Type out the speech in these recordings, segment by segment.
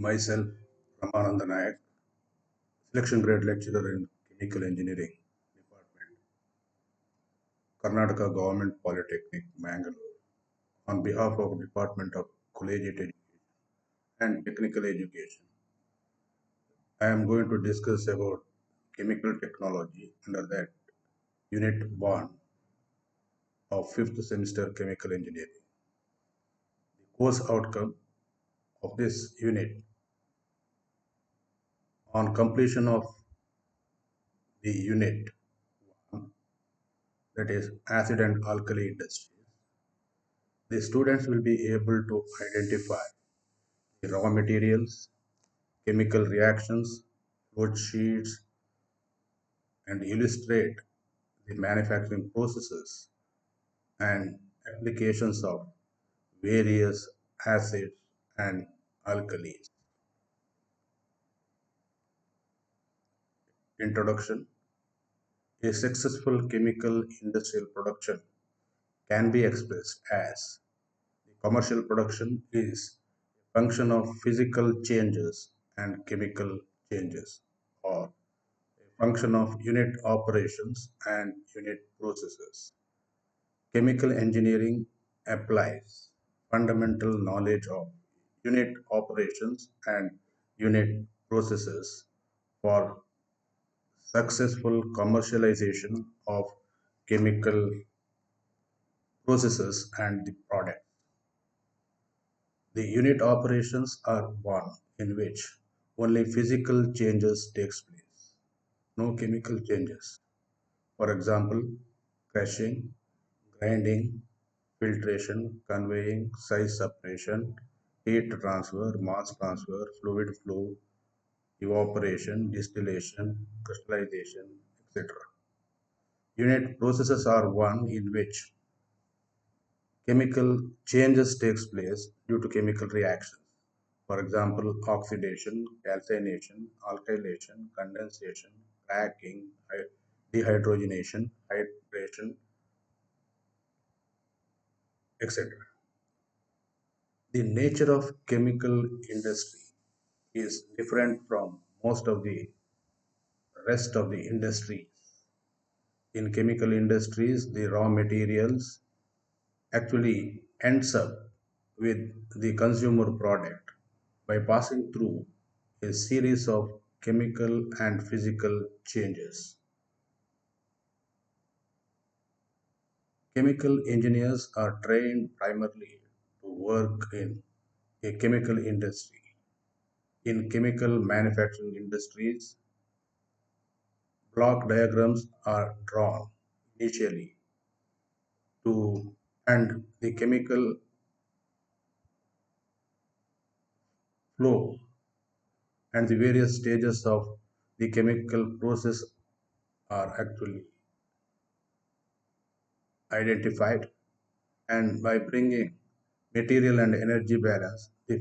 Myself, Ramananda Nayak, selection grade lecturer in Chemical Engineering Department, Karnataka Government Polytechnic, Mangalore, on behalf of Department of Collegiate Education and Technical Education. I am going to discuss about chemical technology under that Unit 1 of 5th semester Chemical Engineering. The course outcome of this unit on completion of the unit 1, that is acid and alkali industries, the students will be able to identify the raw materials, chemical reactions, flow sheets, and illustrate the manufacturing processes and applications of various acids and alkalis. Introduction. A successful chemical industrial production can be expressed as the commercial production is a function of physical changes and chemical changes, or a function of unit operations and unit processes. Chemical engineering applies fundamental knowledge of unit operations and unit processes for successful commercialization of chemical processes and the product. The unit operations are one in which only physical changes takes place, no chemical changes. For example, crushing, grinding, filtration, conveying, size separation, heat transfer, mass transfer, fluid flow, evaporation, distillation, crystallization, etc. Unit processes are one in which chemical changes takes place due to chemical reactions. For example, oxidation, calcination, alkylation, condensation, cracking, dehydrogenation, hydration, etc. The nature of chemical industry is different from most of the rest of the industry. In chemical industries, the raw materials actually ends up with the consumer product by passing through a series of chemical and physical changes. Chemical engineers are trained primarily to work in a chemical industry. In chemical manufacturing industries, block diagrams are drawn initially to and the chemical flow and the various stages of the chemical process are actually identified, and by bringing material and energy balance, the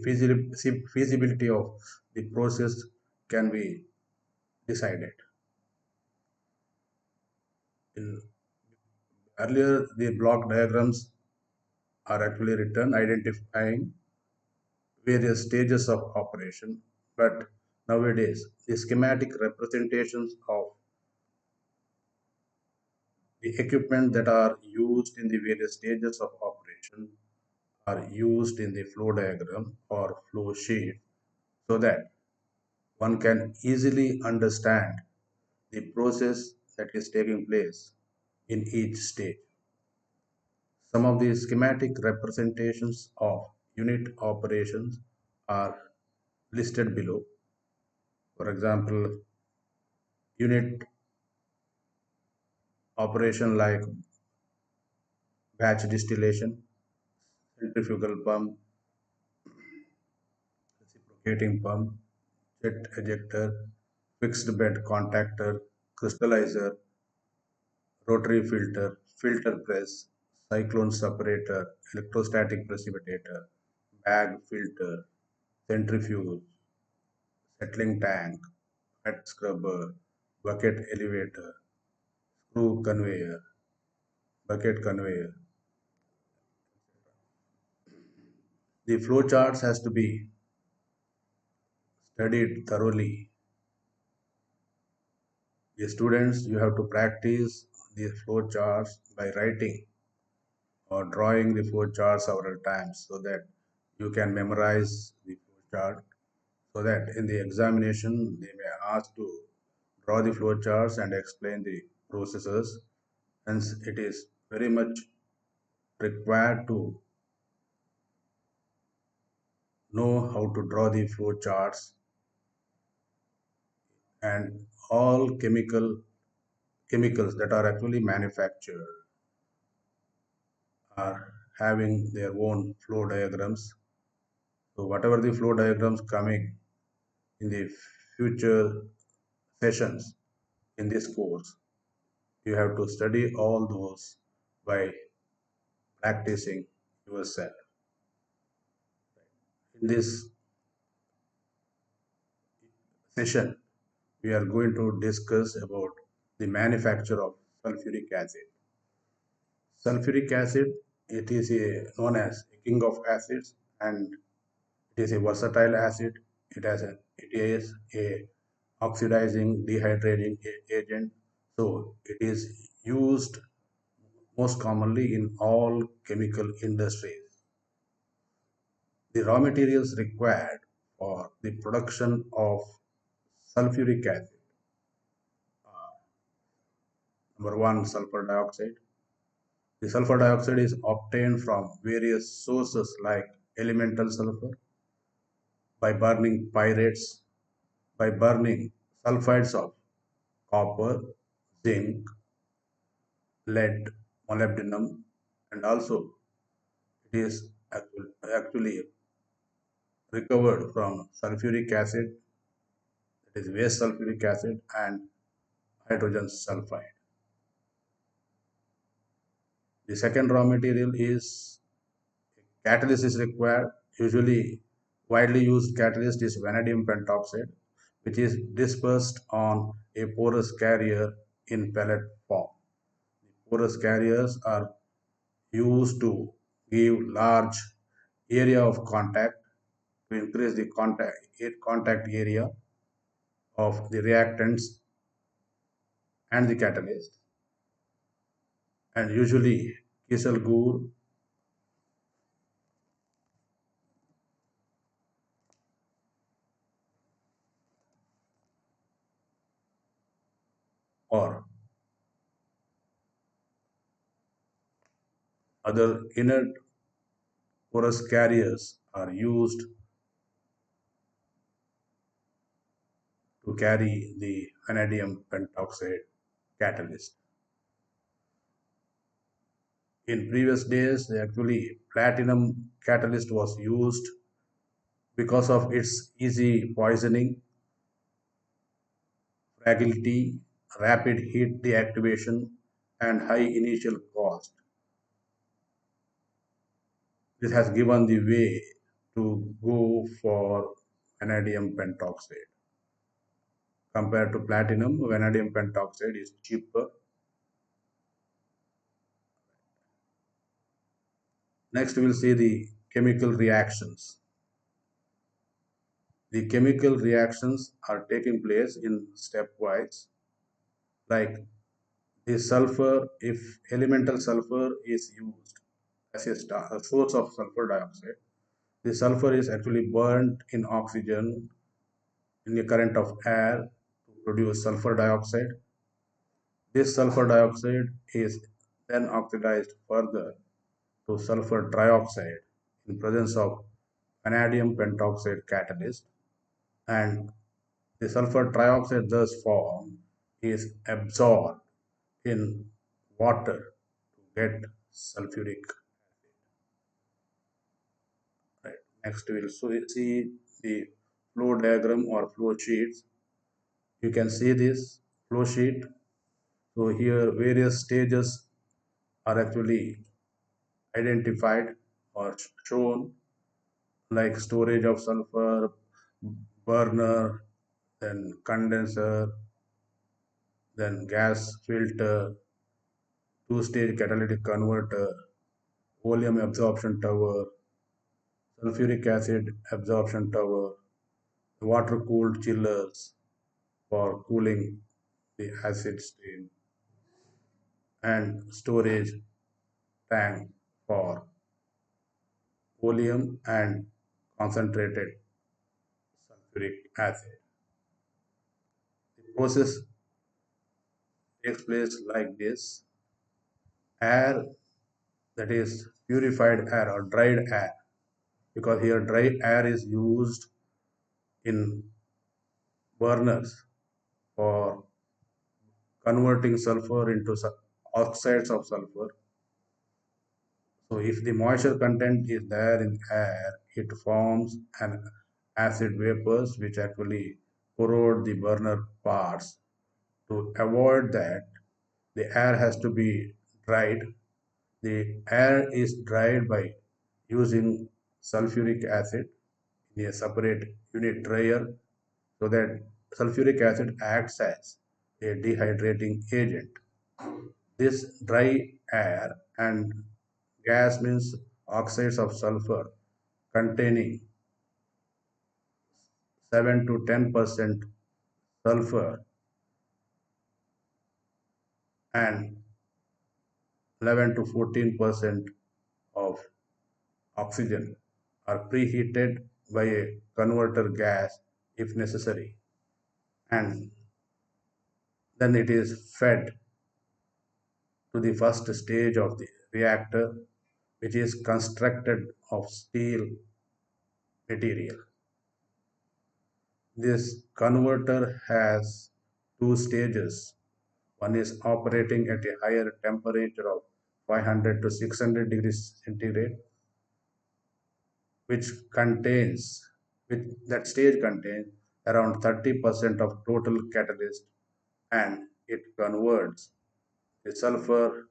feasibility of the process can be decided. In earlier, the block diagrams are actually written identifying various stages of operation, but nowadays the schematic representations of the equipment that are used in the various stages of operation are used in the flow diagram or flow sheet so that one can easily understand the process that is taking place in each stage. Some of the schematic representations of unit operations are listed below. For example, unit operation like batch distillation, centrifugal pump, reciprocating pump, jet ejector, fixed bed contactor, crystallizer, rotary filter, filter press, cyclone separator, electrostatic precipitator, bag filter, centrifuge, settling tank, wet scrubber, bucket elevator, screw conveyor, bucket conveyor. The flow charts has to be studied thoroughly. The students, you have to practice the flow charts by writing or drawing the flow chart several times so that you can memorize the flow chart, so that in the examination they may ask to draw the flow charts and explain the processes. Hence, it is very much required to know how to draw the flow charts, and all chemicals that are actually manufactured are having their own flow diagrams. So whatever the flow diagrams coming in the future sessions in this course, you have to study all those by practicing yourself. In this session, we are going to discuss about the manufacture of sulfuric acid. Sulfuric acid, it is known as a king of acids, and it is a versatile acid. It is a oxidizing dehydrating agent. So it is used most commonly in all chemical industries. The raw materials required for the production of sulfuric acid are: number one, sulfur dioxide. The sulfur dioxide is obtained from various sources like elemental sulfur, by burning pyrites, by burning sulfides of copper, zinc, lead, molybdenum, and also it is actually recovered from sulfuric acid, that is waste sulfuric acid, and hydrogen sulfide. The second raw material is catalyst is required. Usually, widely used catalyst is vanadium pentoxide, which is dispersed on a porous carrier in pellet form. Porous carriers are used to give large area of contact to increase the contact area of the reactants and the catalyst. And usually, Kiesel Gur or other inert porous carriers are used to carry the vanadium pentoxide catalyst. In previous days, actually platinum catalyst was used because of its easy poisoning, fragility, rapid heat deactivation, and high initial cost. This has given the way to go for vanadium pentoxide. Compared to platinum, vanadium pentoxide is cheaper. Next, we will see the chemical reactions. The chemical reactions are taking place in stepwise, like the sulfur, if elemental sulfur is used as a source of sulfur dioxide, the sulfur is actually burnt in oxygen in a current of air to produce sulfur dioxide. This sulfur dioxide is then oxidized further to sulfur trioxide in presence of vanadium pentoxide catalyst, and the sulfur trioxide thus formed is absorbed in water to get sulfuric acid. Right. Next, we will see the flow diagram or flow sheets. You can see this flow sheet. So here various stages are actually identified or shown, like storage of sulfur, burner, then condenser, then gas filter, two-stage catalytic converter, volume absorption tower, sulfuric acid absorption tower, water cooled chillers for cooling the acid stream, and storage tank for oleum and concentrated sulfuric acid. The process takes place like this: air, that is purified air or dried air, because here dry air is used in burners for converting sulfur into oxides of sulfur. So if the moisture content is there in air, it forms an acid vapors which actually corrode the burner parts. To avoid that, the air has to be dried. The air is dried by using sulfuric acid in a separate unit dryer, so that sulfuric acid acts as a dehydrating agent. This dry air and gas means oxides of sulfur containing 7 to 10% sulfur and 11 to 14% of oxygen are preheated by a converter gas if necessary, and then it is fed to the first stage of the reactor, which is constructed of steel material. This converter has two stages. One is operating at a higher temperature of 500 to 600 degrees centigrade, which contains, which that stage contains around 30% of total catalyst, and it converts the sulfur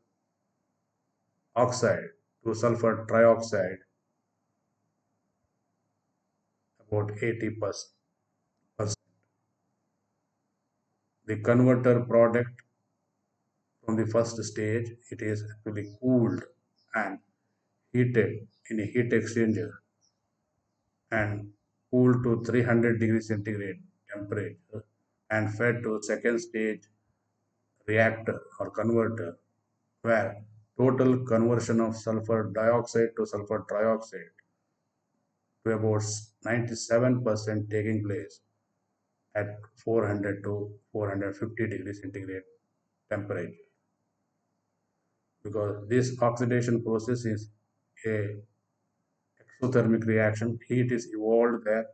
oxide to sulfur trioxide about 80%. The converter product from the first stage, it is actually cooled and heated in a heat exchanger and cooled to 300 degrees centigrade temperature and fed to second stage reactor or converter, where total conversion of sulfur dioxide to sulfur trioxide to about 97% taking place at 400 to 450 degrees centigrade temperature, because this oxidation process is a exothermic reaction. Heat is evolved there,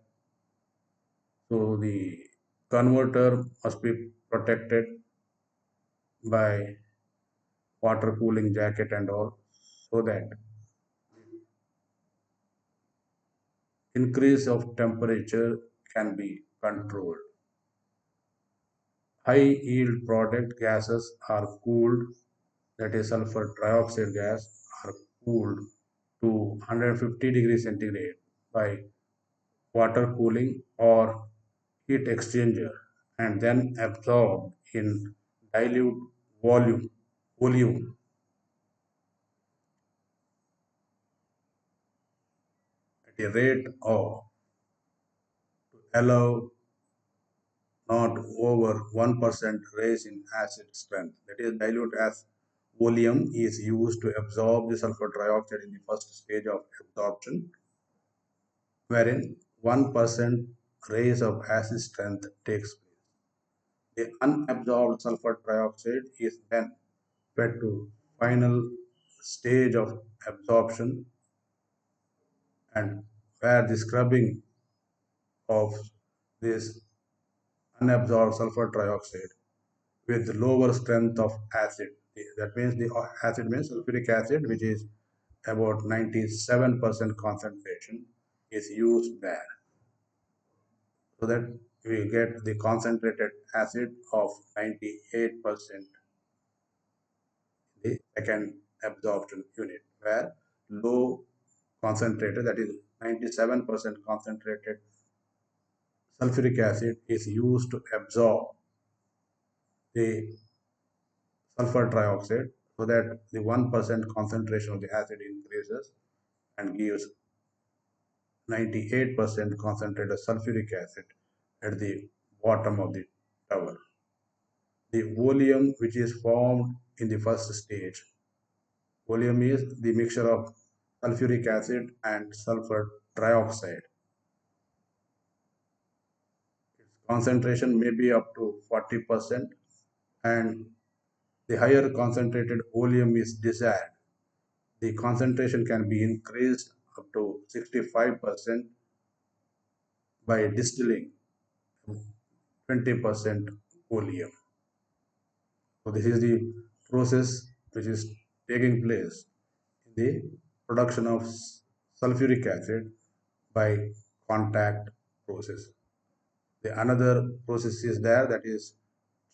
so the converter must be protected by water cooling jacket and all, so that increase of temperature can be controlled. High yield product gases are cooled, that is sulfur trioxide gas, are cooled to 150 degrees centigrade by water cooling or heat exchanger, and then absorbed in dilute volume volume at a rate of allow not over 1% rise in acid strength. That is, dilute as volume is used to absorb the sulfur trioxide in the first stage of absorption, wherein 1% rise of acid strength takes place. The unabsorbed sulfur trioxide is then fed to final stage of absorption, and where the scrubbing of this unabsorbed sulfur trioxide with lower strength of acid. That means the acid means sulfuric acid, which is about 97% concentration, is used there, so that we get the concentrated acid of 98% in the second absorption unit, where low concentrated, that is 97% concentrated sulfuric acid, is used to absorb the sulfur trioxide, so that the 1% concentration of the acid increases and gives 98% concentrated sulfuric acid, at the bottom of the tower. The volume which is formed in the first stage. Volume is the mixture of sulfuric acid and sulfur trioxide. Concentration may be up to 40%, and the higher concentrated volume is desired. The concentration can be increased up to 65% by distilling 20% volume. So this is the process which is taking place in the production of sulfuric acid by contact process. The another process is there, that is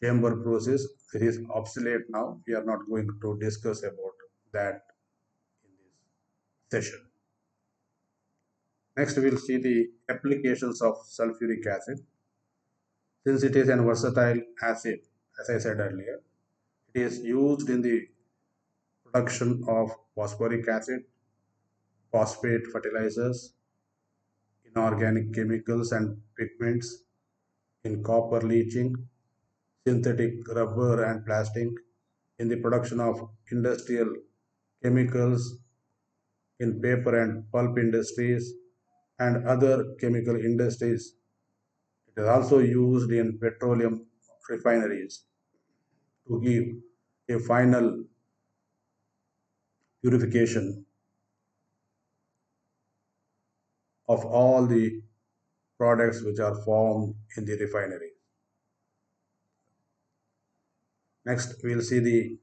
chamber process. It is obsolete now. We are not going to discuss about that in this session. Next, we will see the applications of sulfuric acid. Since it is a versatile acid, as I said earlier, it is used in the production of phosphoric acid, phosphate fertilizers, inorganic chemicals and pigments, in copper leaching, synthetic rubber and plastic, in the production of industrial chemicals, in paper and pulp industries, and other chemical industries. It is also used in petroleum refineries to give a final purification of all the products which are formed in the refinery. Next, we will see the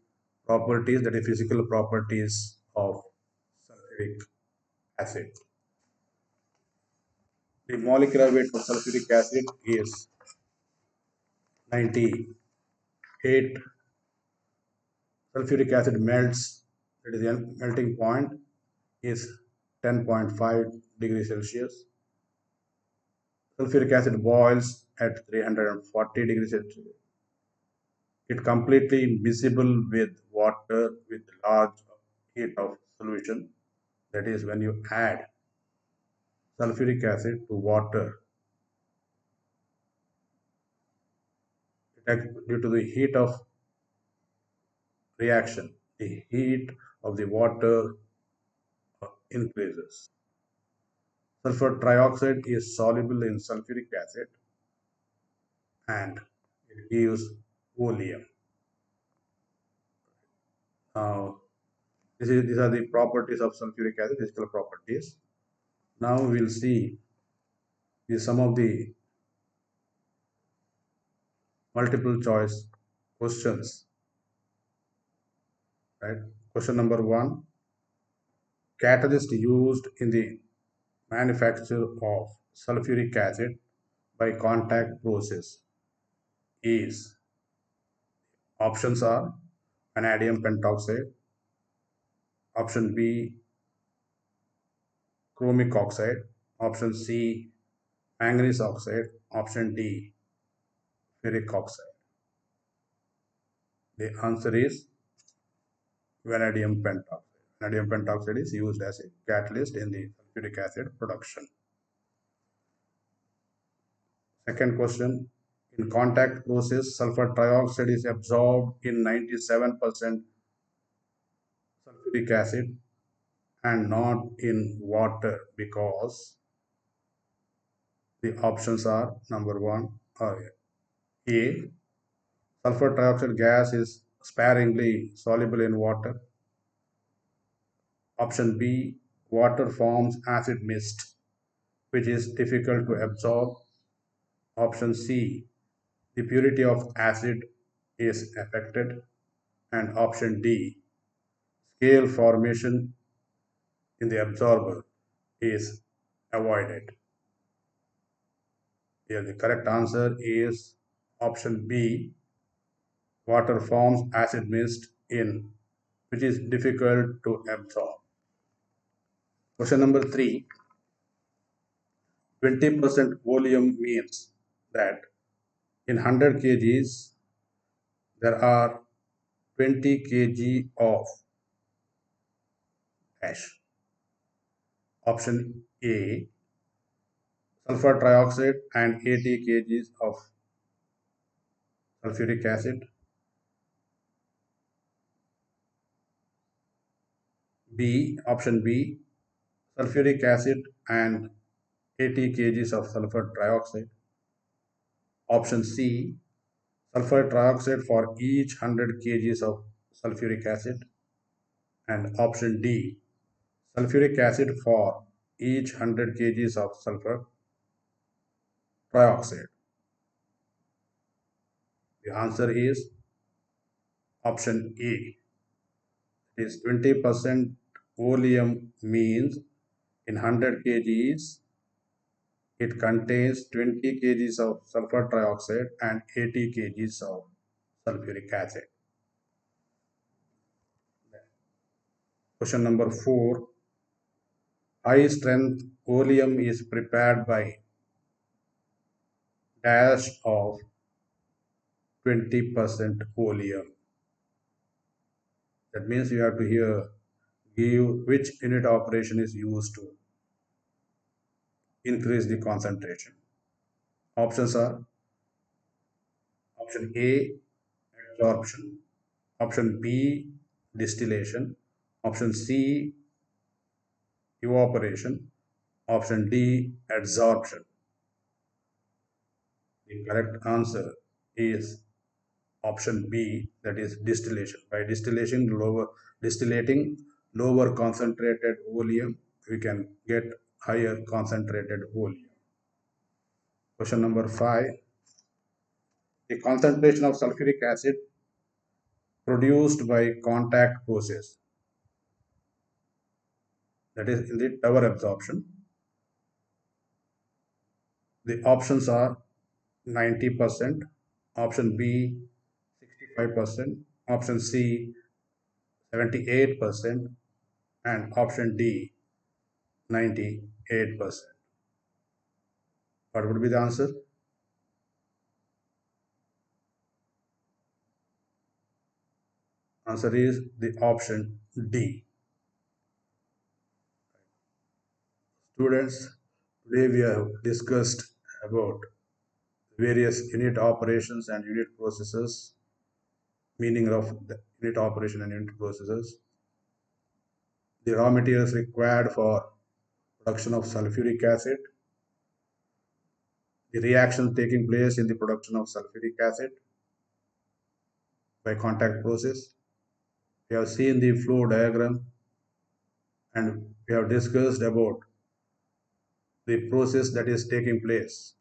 properties, that is physical properties of sulfuric acid. The molecular weight for sulfuric acid is 98. Sulfuric acid melts, that is the melting point is 10.5 degrees Celsius. Sulfuric acid boils at 340 degrees Celsius. It completely miscible with water with large heat of solution. That is, when you add sulfuric acid to water, due to the heat of reaction, the heat of the water increases. Sulfur trioxide is soluble in sulfuric acid and it gives volume. Now, these are the properties of sulfuric acid, physical properties. Now we'll see some of the multiple choice questions. Right? Question number 1: catalyst used in the manufacture of sulfuric acid by contact process is, options are vanadium pentoxide, option B chromic oxide, option C manganese oxide, option D ferric oxide. The answer is vanadium pentoxide. Vanadium pentoxide is used as a catalyst in the sulfuric acid production. Second question: in contact process, sulfur trioxide is absorbed in 97% sulfuric acid and not in water because the options are number 1 or A. Sulfur trioxide gas is sparingly soluble in water. Option B. Water forms acid mist, which is difficult to absorb. Option C. The purity of acid is affected. And option D. Scale formation in the absorber is avoided. Here the correct answer is option B. Water forms acid mist in which is difficult to absorb. Question number 3: 20% volume means that in 100 kgs there are 20 kg of dash. Option A, sulfur trioxide and 80 kgs of sulfuric acid. Option B, sulfuric acid and 80 kgs of sulfur trioxide. Option C, sulfur trioxide for each 100 kgs of sulfuric acid. And option D, sulfuric acid for each 100 kgs of sulfur trioxide. The answer is option A. It is 20% oleum means in 100 kgs it contains 20 kgs of sulfur trioxide and 80 kgs of sulfuric acid. Question number 4. High strength oleum is prepared by dash of 20% oleum. That means you have to here give which unit operation is used to increase the concentration. Options are option A, absorption, option B, distillation, option C, evaporation, option D, adsorption. The correct answer is option B, that is distillation. By distillating lower concentrated oleum, we can get higher concentrated oleum. Question number 5. The concentration of sulfuric acid produced by contact process, that is in the tower absorption. The options are 90%, option B 65%, option C 78%, and option D 98%. What would be the answer? Answer is the option D. Students, today we have discussed about various unit operations and unit processes, meaning of the unit operation and unit processes, the raw materials required for production of sulfuric acid, the reaction taking place in the production of sulfuric acid by contact process. We have seen the flow diagram and we have discussed about the process that is taking place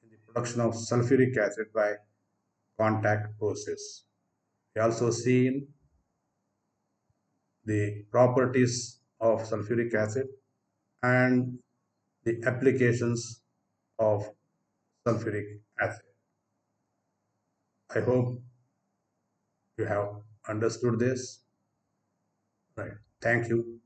in the production of sulfuric acid by contact process. We also seen the properties of sulfuric acid and the applications of sulfuric acid. I hope you have understood this. Right. Thank you.